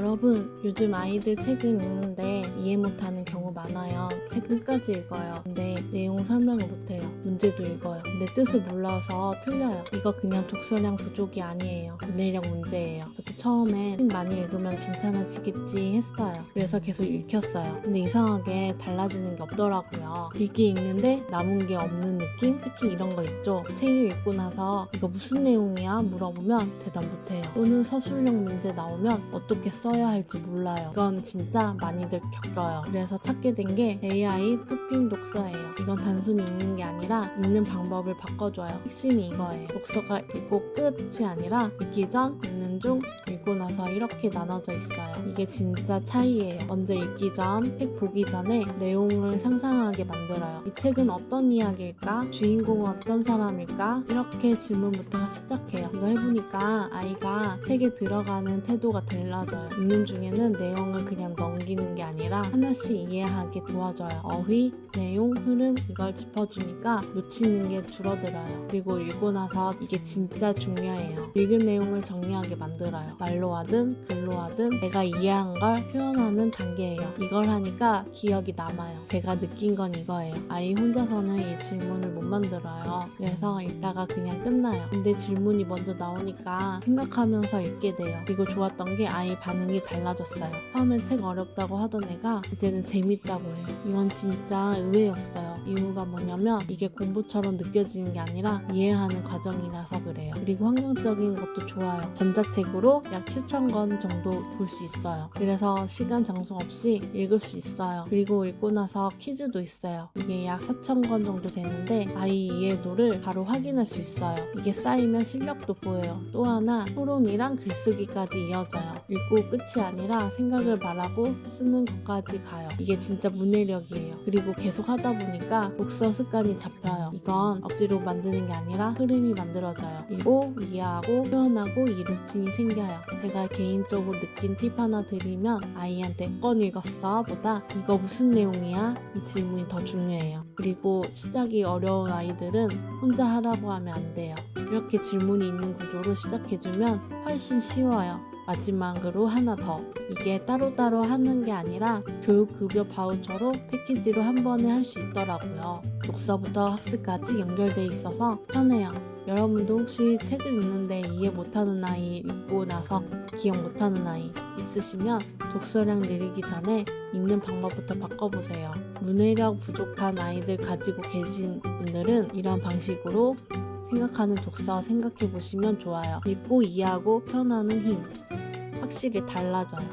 여러분, 요즘 아이들 책은 읽는데 이해 못하는 경우 많아요. 책 끝까지 읽어요. 근데 내용 설명을 못해요. 문제도 읽어요. 근데 뜻을 몰라서 틀려요. 이거 그냥 독서량 부족이 아니에요. 문해력 문제예요. 저도 처음에 책 많이 읽으면 괜찮아지겠지 했어요. 그래서 계속 읽혔어요. 근데 이상하게 달라지는 게 없더라고요. 읽기 읽는데 남은 게 없는 느낌? 특히 이런 거 있죠. 책을 읽고 나서 이거 무슨 내용이야? 물어보면 대답 못해요. 또는 서술형 문제 나오면 어떻게 써야 할지 몰라요. 이건 진짜 많이들 겪어요. 그래서 찾게 된 게 AI 토핑 독서예요. 이건 단순히 읽는 게 아니라 읽는 방법을 바꿔줘요. 핵심이 이거예요. 독서가 읽고 끝이 아니라 읽기 전, 읽는 중, 읽고 나서 이렇게 나눠져 있어요. 이게 진짜 차이예요. 먼저 읽기 전, 책 보기 전에 내용을 상상하게 만들어요. 이 책은 어떤 이야기일까? 주인공은 어떤 사람일까? 이렇게 질문부터 시작해요. 이거 해보니까 아이가 책에 들어가는 태도가 달라져요. 읽는 중에는 내용을 그냥 넘기는 게 아니라 하나씩 이해하게 도와줘요. 어휘, 내용, 흐름 이걸 짚어주니까 놓치는 게 줄어들어요. 그리고 읽고 나서 이게 진짜 중요해요. 읽은 내용을 정리하게 만들어요. 말로 하든 글로 하든 내가 이해한 걸 표현하는 단계예요. 이걸 하니까 기억이 남아요. 제가 느낀 건 이거예요. 아이 혼자서는 이 질문을 못 만들어요. 그래서 읽다가 그냥 끝나요. 근데 질문이 먼저 나오니까 생각하면서 읽게 돼요. 그리고 좋았던 게 아이 반응이 달라졌어요. 처음엔 책 어렵다고 하던 애가 이제는 재밌다고 해요. 이건 진짜 의외였어요. 이유가 뭐냐면 이게 공부처럼 느껴지는 게 아니라 이해하는 과정이라서 그래요. 그리고 환경적인 것도 좋아요. 전자책으로 약 7,000권 정도 볼 수 있어요. 그래서 시간 장소 없이 읽을 수 있어요. 그리고 읽고 나서 퀴즈도 있어요. 이게 약 4,000권 정도 되는데 아이 이해도를 바로 확인할 수 있어요. 이게 쌓이면 실력도 보여요. 또 하나 토론이랑 글쓰기까지 이어져요. 읽고 끝이 아니라 생각을 말하고 쓰는 것까지 가요. 이게 진짜 문해력이에요. 그리고 계속 하다 보니까 독서 습관이 잡혀요. 이건 억지로 만드는 게 아니라 흐름이 만들어져요. 읽고 이해하고 표현하고 이 루틴이 생겨요. 제가 개인적으로 느낀 팁 하나 드리면 아이한테 건 읽었어? 보다 이거 무슨 내용이야? 이 질문이 더 중요해요. 그리고 시작이 어려운 아이들은 혼자 하라고 하면 안 돼요. 이렇게 질문이 있는 구조로 시작해주면 훨씬 쉬워요. 마지막으로 하나 더. 이게 따로따로 하는 게 아니라 교육급여 바우처로 패키지로 한 번에 할 수 있더라고요. 독서부터 학습까지 연결돼 있어서 편해요. 여러분도 혹시 책을 읽는데 이해 못하는 아이, 읽고 나서 기억 못하는 아이 있으시면 독서량 늘리기 전에 읽는 방법부터 바꿔보세요. 문해력 부족한 아이들 가지고 계신 분들은 이런 방식으로 생각하는 독서 생각해보시면 좋아요. 읽고 이해하고 표현하는 힘 확실히 달라져요.